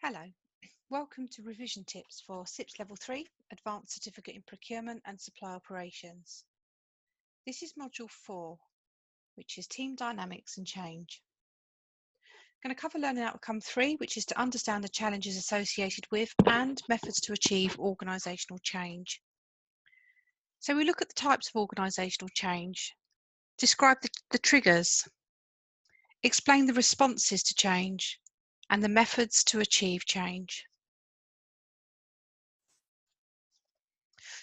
Hello, welcome to revision tips for CIPS Level 3, Advanced Certificate in Procurement and Supply Operations. This is Module 4, which is Team Dynamics and Change. I'm going to cover Learning Outcome 3, which is to understand the challenges associated with and methods to achieve organisational change. So we look at the types of organisational change, describe the triggers, explain the responses to change, and the methods to achieve change.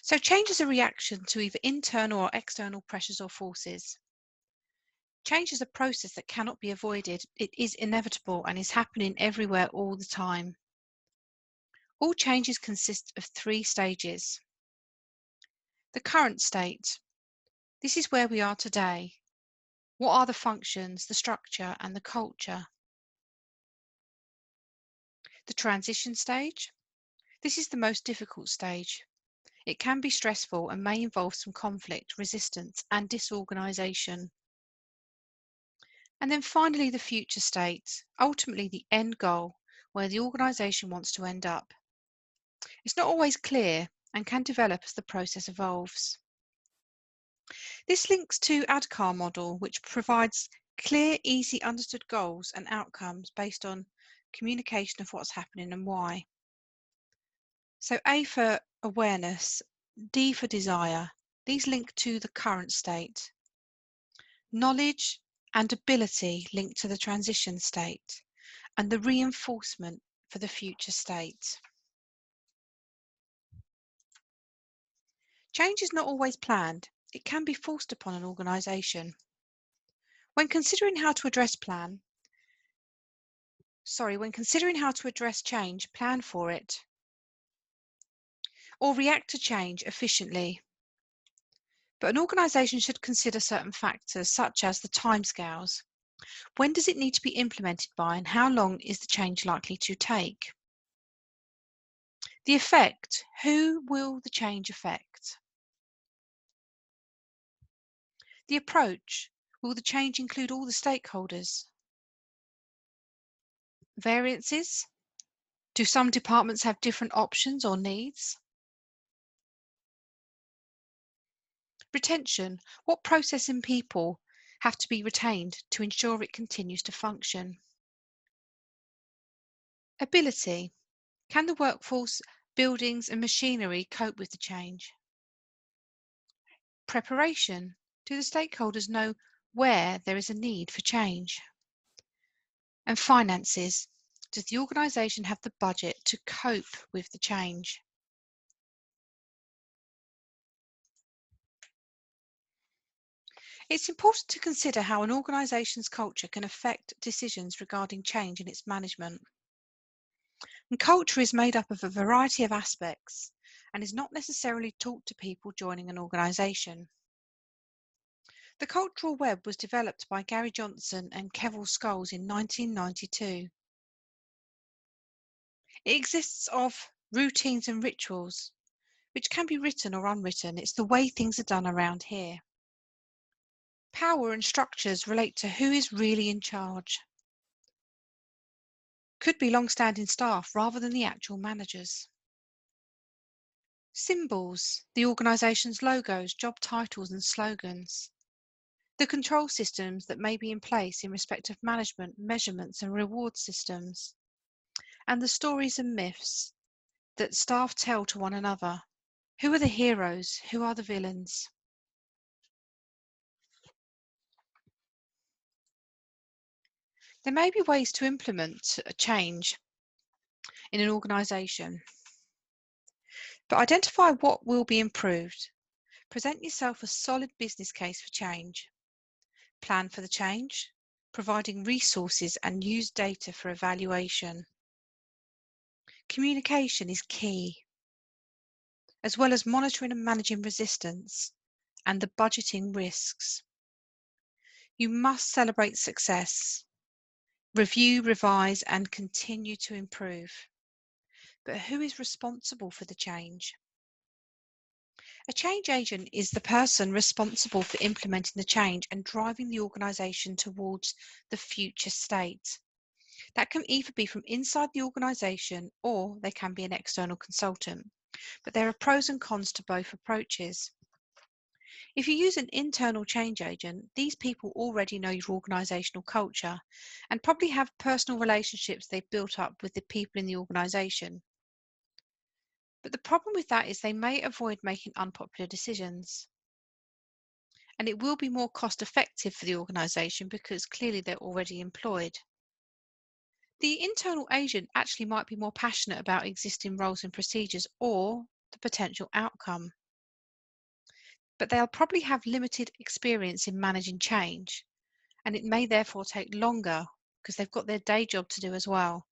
So change is a reaction to either internal or external pressures or forces. Change is a process that cannot be avoided. It is inevitable and is happening everywhere all the time. All changes consist of 3 stages. The current state. This is where we are today. What are the functions, the structure, and the culture? The transition stage. This is the most difficult stage. It can be stressful and may involve some conflict, resistance, and disorganisation. And then finally, the future state, ultimately the end goal, where the organisation wants to end up. It's not always clear and can develop as the process evolves. This links to ADKAR model, which provides clear, easy understood goals and outcomes based on communication of what's happening and why. So A for awareness, D for desire. These link to the current state. Knowledge and ability link to the transition state, and the reinforcement for the future state. Change is not always planned. It can be forced upon an organisation. When considering how to address change, plan for it, or react to change efficiently. But an organisation should consider certain factors, such as the timescales. When does it need to be implemented by, and how long is the change likely to take? The effect. Who will the change affect? The approach. Will the change include all the stakeholders? Variances. Do some departments have different options or needs? Retention. What process and people have to be retained to ensure it continues to function? Ability. Can the workforce, buildings and machinery cope with the change? Preparation. Do the stakeholders know where there is a need for change? And finances. Does the organisation have the budget to cope with the change? It's important to consider how an organisation's culture can affect decisions regarding change in its management. And culture is made up of a variety of aspects and is not necessarily taught to people joining an organisation. The cultural web was developed by Gary Johnson and Kevin Scholes in 1992. It exists of routines and rituals, which can be written or unwritten. It's the way things are done around here. Power and structures relate to who is really in charge. Could be long-standing staff rather than the actual managers. Symbols, the organisation's logos, job titles and slogans. The control systems that may be in place in respect of management, measurements and reward systems. And the stories and myths that staff tell to one another. Who are the heroes? Who are the villains? There may be ways to implement a change in an organisation, but identify what will be improved. Present yourself a solid business case for change. Plan for the change, providing resources and use data for evaluation. Communication is key, as well as monitoring and managing resistance and the budgeting risks. You must celebrate success, review, revise, and continue to improve. But who is responsible for the change? A change agent is the person responsible for implementing the change and driving the organisation towards the future state. That can either be from inside the organisation or they can be an external consultant, but there are pros and cons to both approaches. If you use an internal change agent, these people already know your organisational culture and probably have personal relationships they've built up with the people in the organisation. But the problem with that is they may avoid making unpopular decisions. And it will be more cost effective for the organisation because clearly they're already employed. The internal agent actually might be more passionate about existing roles and procedures or the potential outcome. But they'll probably have limited experience in managing change, and it may therefore take longer because they've got their day job to do as well.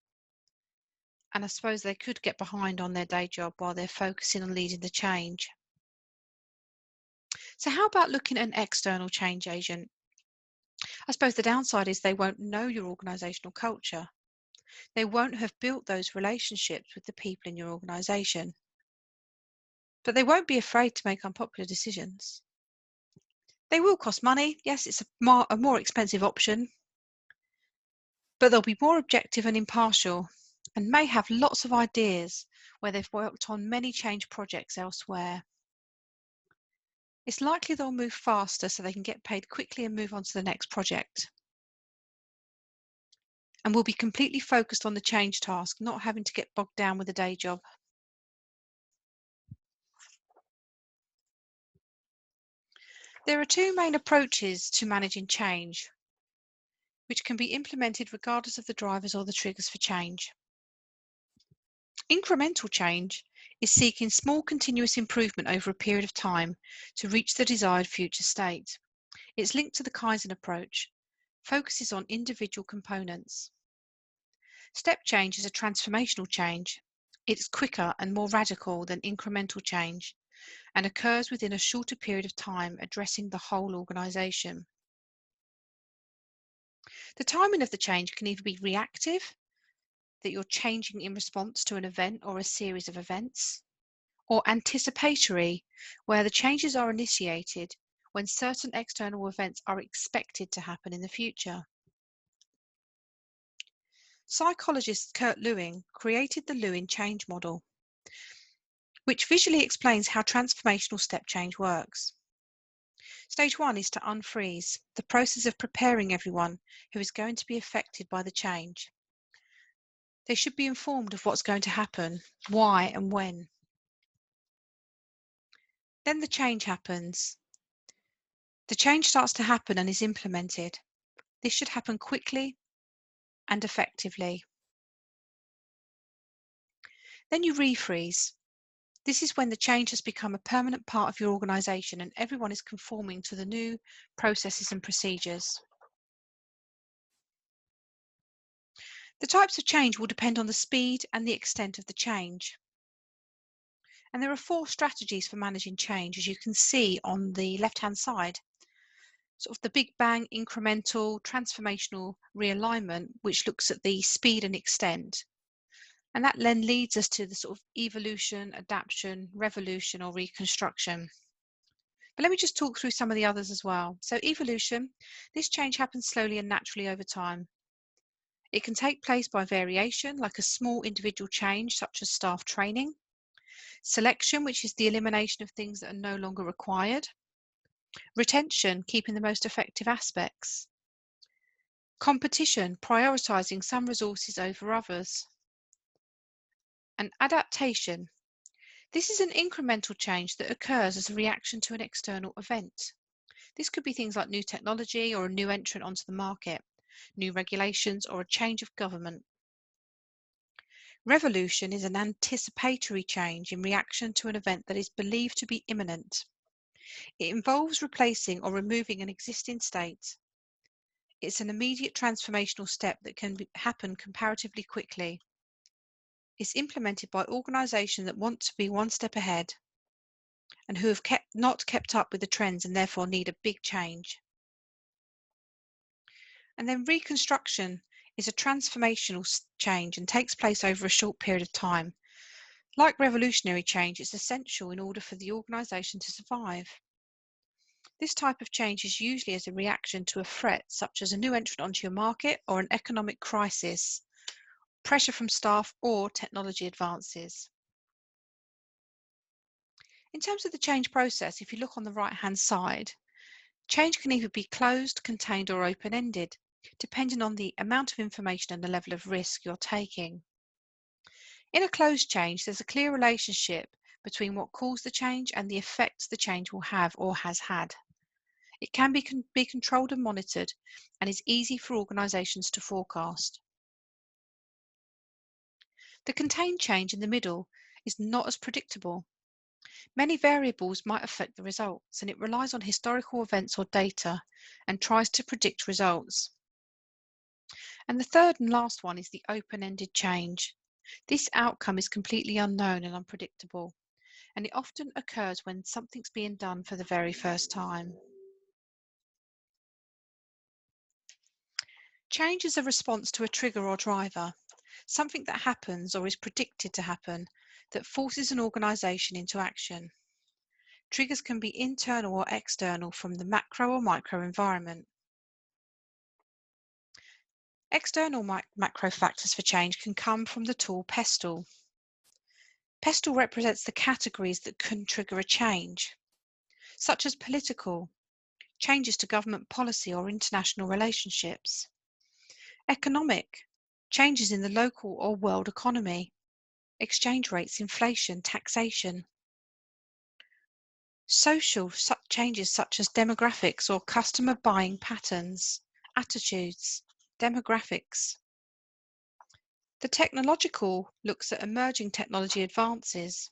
And I suppose they could get behind on their day job while they're focusing on leading the change. So how about looking at an external change agent? I suppose the downside is they won't know your organisational culture. They won't have built those relationships with the people in your organisation. But they won't be afraid to make unpopular decisions. They will cost money. Yes, it's a more expensive option, but they'll be more objective and impartial and may have lots of ideas where they've worked on many change projects elsewhere. It's likely they'll move faster so they can get paid quickly and move on to the next project. And will be completely focused on the change task, not having to get bogged down with a day job. There are two main approaches to managing change, which can be implemented regardless of the drivers or the triggers for change. Incremental change is seeking small continuous improvement over a period of time to reach the desired future state. It's linked to the Kaizen approach, focuses on individual components. Step change is a transformational change. It's quicker and more radical than incremental change and occurs within a shorter period of time, addressing the whole organisation. The timing of the change can either be reactive, that you're changing in response to an event or a series of events, or anticipatory, where the changes are initiated when certain external events are expected to happen in the future. Psychologist Kurt Lewin created the Lewin change model, which visually explains how transformational step change works. Stage one is to unfreeze, the process of preparing everyone who is going to be affected by the change. They should be informed of what's going to happen, why and when. Then the change happens. The change starts to happen and is implemented. This should happen quickly and effectively. Then you refreeze. This is when the change has become a permanent part of your organisation and everyone is conforming to the new processes and procedures. The types of change will depend on the speed and the extent of the change. And there are 4 strategies for managing change, as you can see on the left-hand side. Sort of the big bang, incremental, transformational realignment, which looks at the speed and extent. And that then leads us to the sort of evolution, adaptation, revolution, or reconstruction. But let me just talk through some of the others as well. So evolution, this change happens slowly and naturally over time. It can take place by variation, like a small individual change, such as staff training. Selection, which is the elimination of things that are no longer required. Retention, keeping the most effective aspects. Competition, prioritising some resources over others. And adaptation. This is an incremental change that occurs as a reaction to an external event. This could be things like new technology or a new entrant onto the market, new regulations or a change of government. Revolution is an anticipatory change in reaction to an event that is believed to be imminent. It involves replacing or removing an existing state. It's an immediate transformational step that can happen comparatively quickly. It's implemented by organisations that want to be one step ahead and who have not kept up with the trends and therefore need a big change. And then reconstruction is a transformational change and takes place over a short period of time. Like revolutionary change, it's essential in order for the organisation to survive. This type of change is usually as a reaction to a threat, such as a new entrant onto your market or an economic crisis, pressure from staff, or technology advances. In terms of the change process, if you look on the right-hand side, change can either be closed, contained, or open-ended, depending on the amount of information and the level of risk you're taking. In a closed change, there's a clear relationship between what caused the change and the effects the change will have or has had. It can be controlled and monitored and is easy for organisations to forecast. The contained change in the middle is not as predictable. Many variables might affect the results, and it relies on historical events or data and tries to predict results. And the third and last one is the open-ended change. This outcome is completely unknown and unpredictable, and it often occurs when something's being done for the very first time. Change is a response to a trigger or driver, something that happens or is predicted to happen that forces an organisation into action. Triggers can be internal or external from the macro or micro environment. External macro factors for change can come from the tool PESTLE. PESTLE represents the categories that can trigger a change, such as political, changes to government policy or international relationships; economic, changes in the local or world economy, exchange rates, inflation, taxation; social, changes such as demographics or customer buying patterns, attitudes, demographics. The technological looks at emerging technology advances.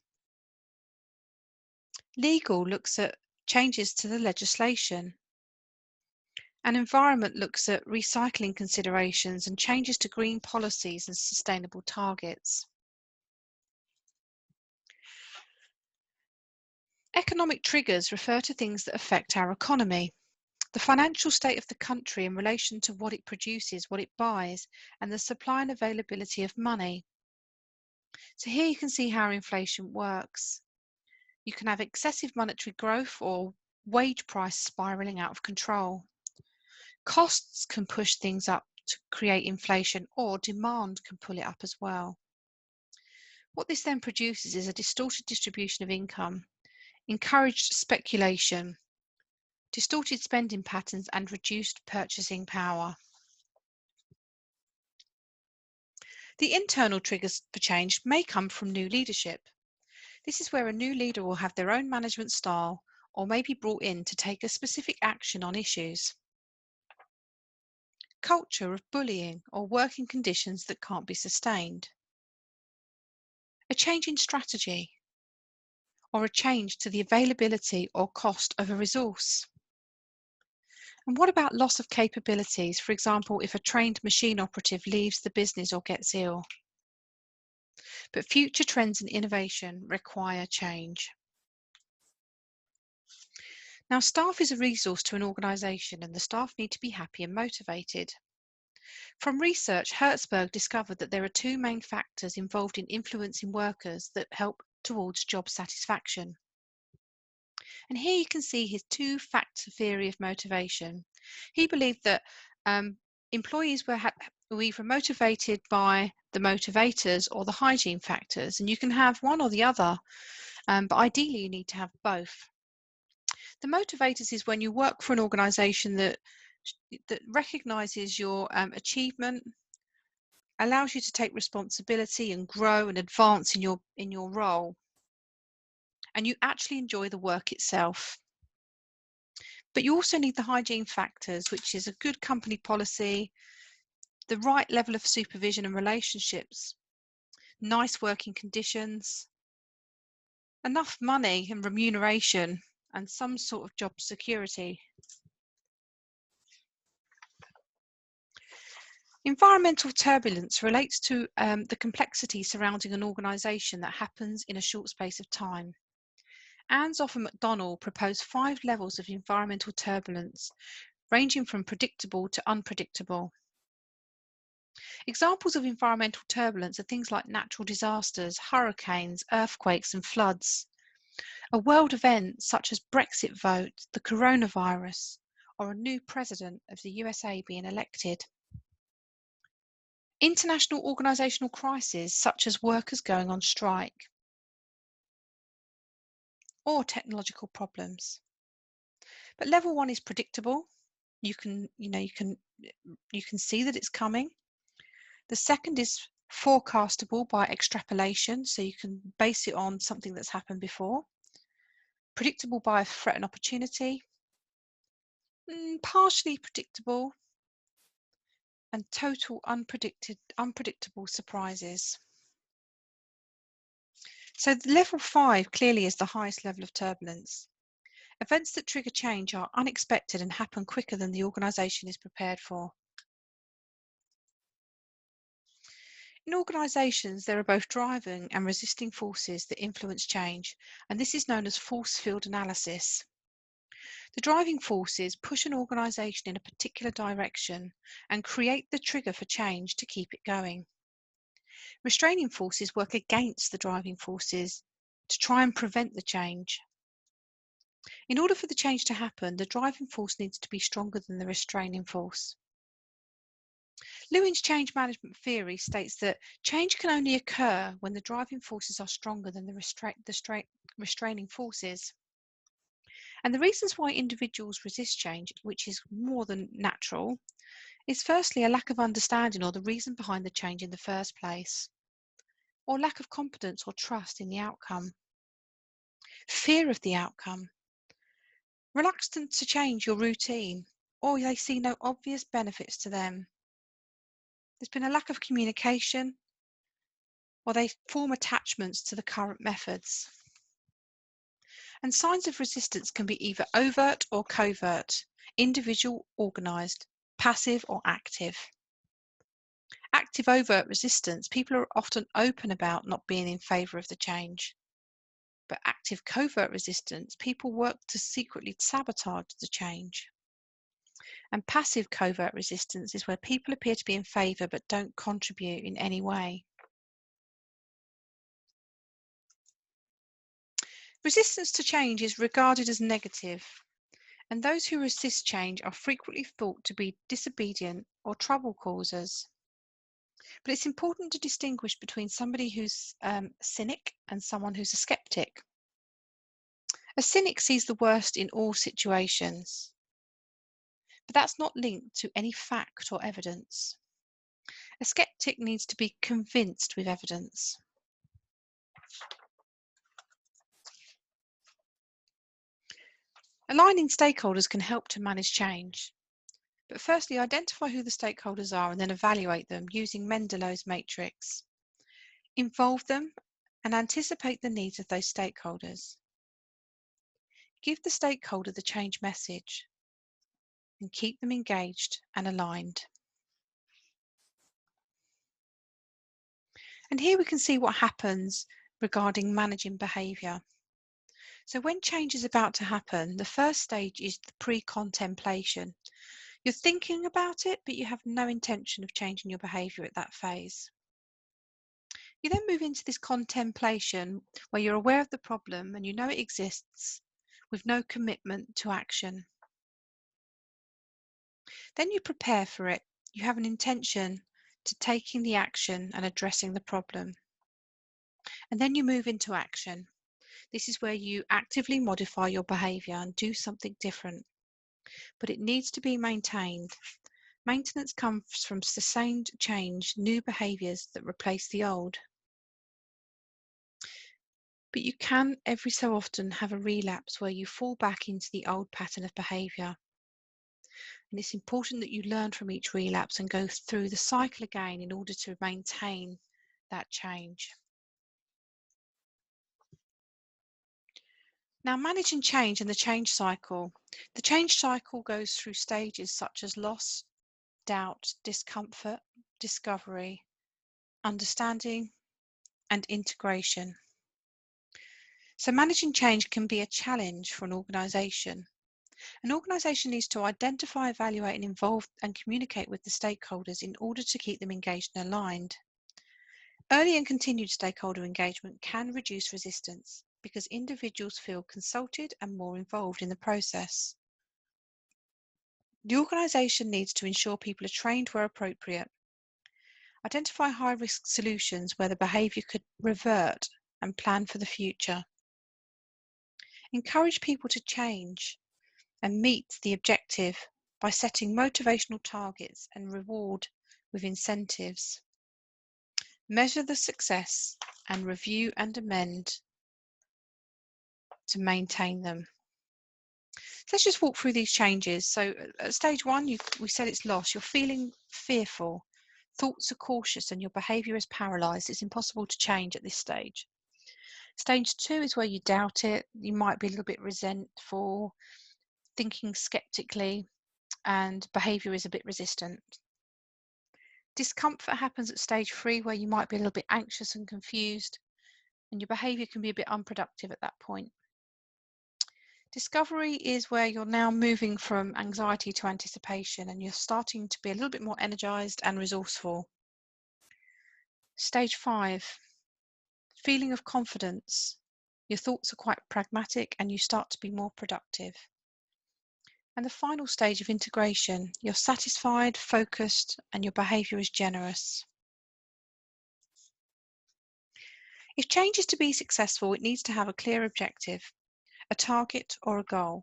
Legal looks at changes to the legislation. And environment looks at recycling considerations and changes to green policies and sustainable targets. Economic triggers refer to things that affect our economy, the financial state of the country in relation to what it produces, what it buys, and the supply and availability of money. So here you can see how inflation works. You can have excessive monetary growth or wage price spiraling out of control. Costs can push things up to create inflation, or demand can pull it up as well. What this then produces is a distorted distribution of income, encouraged speculation, distorted spending patterns, and reduced purchasing power. The internal triggers for change may come from new leadership. This is where a new leader will have their own management style or may be brought in to take a specific action on issues. Culture of bullying or working conditions that can't be sustained. A change in strategy, or a change to the availability or cost of a resource. And what about loss of capabilities? For example, if a trained machine operative leaves the business or gets ill. But future trends and innovation require change. Now, staff is a resource to an organisation, and the staff need to be happy and motivated. From research, Hertzberg discovered that there are two main factors involved in influencing workers that help towards job satisfaction. And here you can see his two-factor theory of motivation. He believed that employees were either motivated by the motivators or the hygiene factors, and you can have one or the other, but ideally you need to have both. The motivators is when you work for an organisation that recognises your achievement, allows you to take responsibility and grow and advance in your role, and you actually enjoy the work itself. But you also need the hygiene factors, which is a good company policy, the right level of supervision and relationships, nice working conditions, enough money and remuneration, and some sort of job security. Environmental turbulence relates to the complexity surrounding an organisation that happens in a short space of time. Ansdorf and McDonald proposed 5 levels of environmental turbulence, ranging from predictable to unpredictable. Examples of environmental turbulence are things like natural disasters, hurricanes, earthquakes, and floods. A world event such as Brexit vote, the coronavirus, or a new president of the USA being elected. International organisational crises such as workers going on strike or technological problems. But level 1 is predictable. You can see that it's coming. The second is forecastable by extrapolation, so you can base it on something that's happened before. Predictable by threat and opportunity. Partially predictable. And total unpredictable surprises. So the level 5 clearly is the highest level of turbulence. Events that trigger change are unexpected and happen quicker than the organisation is prepared for. In organisations, there are both driving and resisting forces that influence change, and this is known as force field analysis. The driving forces push an organisation in a particular direction and create the trigger for change to keep it going. Restraining forces work against the driving forces to try and prevent the change. In order for the change to happen, the driving force needs to be stronger than the restraining force. Lewin's change management theory states that change can only occur when the driving forces are stronger than the restraining forces. And the reasons why individuals resist change, which is more than natural, is firstly a lack of understanding or the reason behind the change in the first place, or lack of confidence or trust in the outcome. Fear of the outcome, reluctant to change your routine, or they see no obvious benefits to them. There's been a lack of communication, or they form attachments to the current methods. And signs of resistance can be either overt or covert, individual, organised, passive or active. Active overt resistance, people are often open about not being in favour of the change. But active covert resistance, people work to secretly sabotage the change. And passive covert resistance is where people appear to be in favour but don't contribute in any way. Resistance to change is regarded as negative, and those who resist change are frequently thought to be disobedient or trouble causers. But it's important to distinguish between somebody who's a cynic and someone who's a skeptic. A cynic sees the worst in all situations, but that's not linked to any fact or evidence. A skeptic needs to be convinced with evidence. Aligning stakeholders can help to manage change. But firstly, identify who the stakeholders are and then evaluate them using Mendelow's matrix. Involve them and anticipate the needs of those stakeholders. Give the stakeholder the change message and keep them engaged and aligned. And here we can see what happens regarding managing behaviour. So when change is about to happen, the first stage is the pre-contemplation. You're thinking about it, but you have no intention of changing your behaviour at that phase. You then move into this contemplation where you're aware of the problem and you know it exists with no commitment to action. Then you prepare for it. You have an intention to taking the action and addressing the problem. And then you move into action. This is where you actively modify your behaviour and do something different. But it needs to be maintained. Maintenance comes from sustained change, new behaviours that replace the old. But you can every so often have a relapse where you fall back into the old pattern of behaviour. And it's important that you learn from each relapse and go through the cycle again in order to maintain that change. Now, managing change and the change cycle. The change cycle goes through stages such as loss, doubt, discomfort, discovery, understanding, and integration. So managing change can be a challenge for an organisation. An organisation needs to identify, evaluate, and involve and communicate with the stakeholders in order to keep them engaged and aligned. Early and continued stakeholder engagement can reduce resistance because individuals feel consulted and more involved in the process. The organisation needs to ensure people are trained where appropriate. Identify high-risk solutions where the behaviour could revert and plan for the future. Encourage people to change and meet the objective by setting motivational targets and reward with incentives. Measure the success and review and amend to maintain them. So let's just walk through these changes. So at stage 1, we said it's loss. You're feeling fearful. Thoughts are cautious and your behaviour is paralysed. It's impossible to change at this stage. Stage 2 is where you doubt it. You might be a little bit resentful, thinking sceptically, and behaviour is a bit resistant. Discomfort happens at stage 3, where you might be a little bit anxious and confused, and your behaviour can be a bit unproductive at that point. Discovery is where you're now moving from anxiety to anticipation, and you're starting to be a little bit more energised and resourceful. Stage 5, feeling of confidence. Your thoughts are quite pragmatic and you start to be more productive. And the final stage of integration, you're satisfied, focused, and your behaviour is generous. If change is to be successful, it needs to have a clear objective, a target or a goal.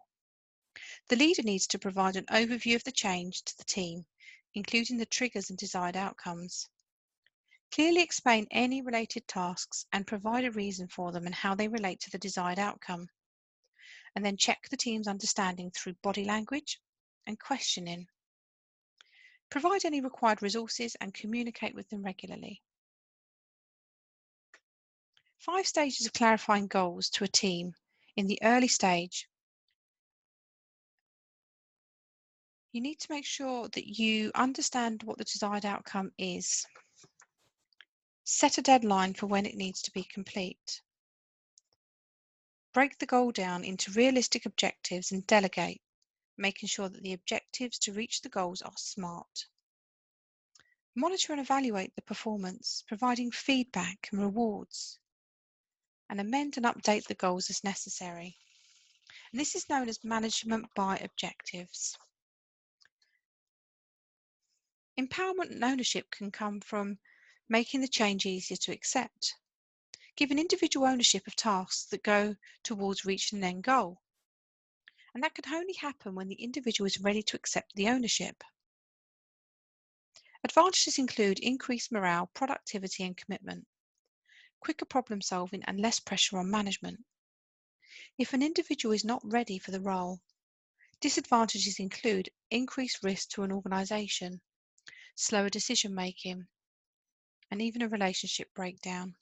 The leader needs to provide an overview of the change to the team, including the triggers and desired outcomes. Clearly explain any related tasks and provide a reason for them and how they relate to the desired outcome. And then check the team's understanding through body language and questioning. Provide any required resources and communicate with them regularly. 5 stages of clarifying goals to a team. In the early stage, you need to make sure that you understand what the desired outcome is. Set a deadline for when it needs to be complete. Break the goal down into realistic objectives and delegate, making sure that the objectives to reach the goals are SMART. Monitor and evaluate the performance, providing feedback and rewards, and amend and update the goals as necessary. And this is known as management by objectives. Empowerment and ownership can come from making the change easier to accept, giving individual ownership of tasks that go towards reaching an end goal. And that can only happen when the individual is ready to accept the ownership. Advantages include increased morale, productivity and commitment, quicker problem solving and less pressure on management. If an individual is not ready for the role, disadvantages include increased risk to an organisation, slower decision making, and even a relationship breakdown.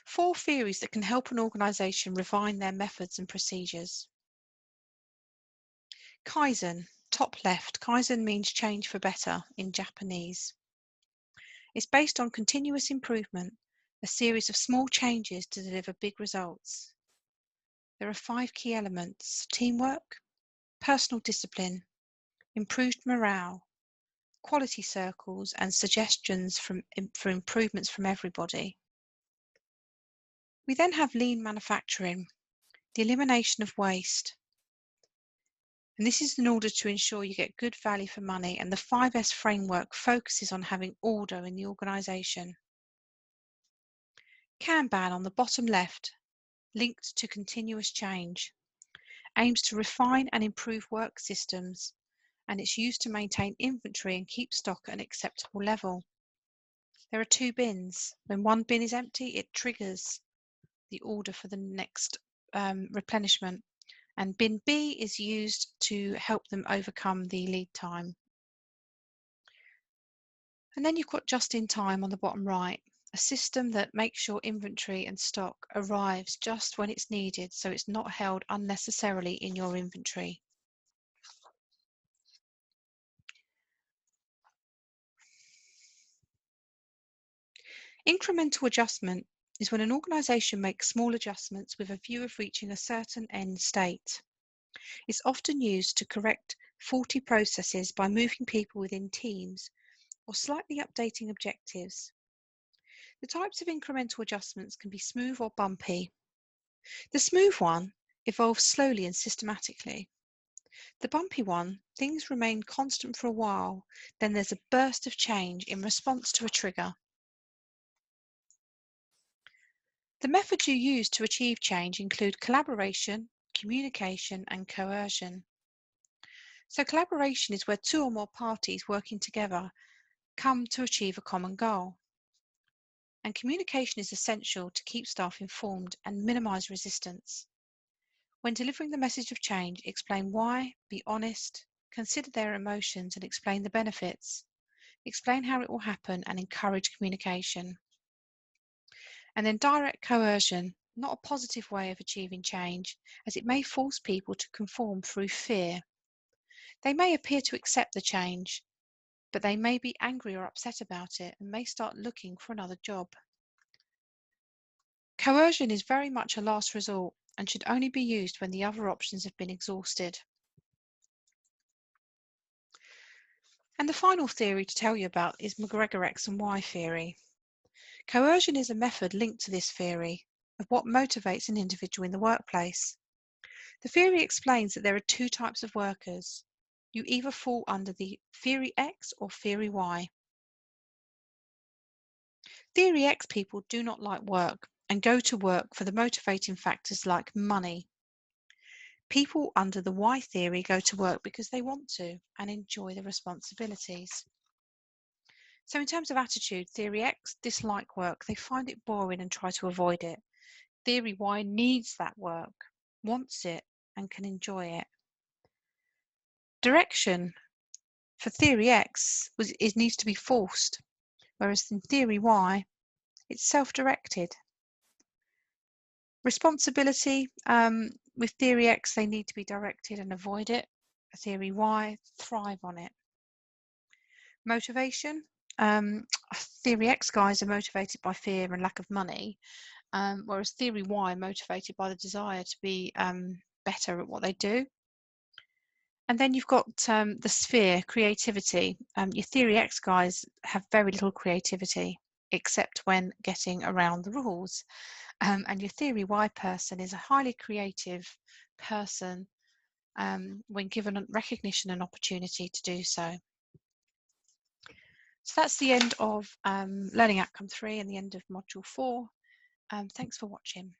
4 theories that can help an organisation refine their methods and procedures. Kaizen, top left. Kaizen means change for better in Japanese. It's based on continuous improvement, a series of small changes to deliver big results. There are 5 key elements: teamwork, personal discipline, improved morale, quality circles, and suggestions for improvements from everybody. We then have lean manufacturing, the elimination of waste. And this is in order to ensure you get good value for money, and the 5S framework focuses on having order in the organisation. Kanban on the bottom left, linked to continuous change, aims to refine and improve work systems, and it's used to maintain inventory and keep stock at an acceptable level. There are 2 bins. When one bin is empty, it triggers the order for the next replenishment, and bin B is used to help them overcome the lead time. And then you've got just in time on the bottom right, a system that makes sure inventory and stock arrives just when it's needed, so it's not held unnecessarily in your inventory. Incremental adjustment is when an organisation makes small adjustments with a view of reaching a certain end state. It's often used to correct faulty processes by moving people within teams or slightly updating objectives. The types of incremental adjustments can be smooth or bumpy. The smooth one evolves slowly and systematically. The bumpy one, things remain constant for a while, then there's a burst of change in response to a trigger. The methods you use to achieve change include collaboration, communication, and coercion. So collaboration is where two or more parties working together come to achieve a common goal. And communication is essential to keep staff informed and minimise resistance. When delivering the message of change, explain why, be honest, consider their emotions and explain the benefits. Explain how it will happen and encourage communication. And then direct coercion, not a positive way of achieving change, as it may force people to conform through fear. They may appear to accept the change, but they may be angry or upset about it and may start looking for another job. Coercion is very much a last resort and should only be used when the other options have been exhausted. And the final theory to tell you about is McGregor X and Y theory. Coercion is a method linked to this theory of what motivates an individual in the workplace. The theory explains that there are two types of workers. You either fall under the theory X or theory Y. Theory X people do not like work and go to work for the motivating factors like money. People under the Y theory go to work because they want to and enjoy the responsibilities. So in terms of attitude, theory X dislike work. They find it boring and try to avoid it. Theory Y needs that work, wants it, and can enjoy it. Direction for theory X needs to be forced, whereas in theory Y, it's self-directed. Responsibility, with theory X, they need to be directed and avoid it. Theory Y, thrive on it. Motivation, theory X guys are motivated by fear and lack of money, whereas theory Y motivated by the desire to be better at what they do. And then you've got the sphere, creativity. Your theory X guys have very little creativity, except when getting around the rules. And your theory Y person is a highly creative person when given recognition and opportunity to do so. So that's the end of Learning Outcome 3 and the end of Module 4. Thanks for watching.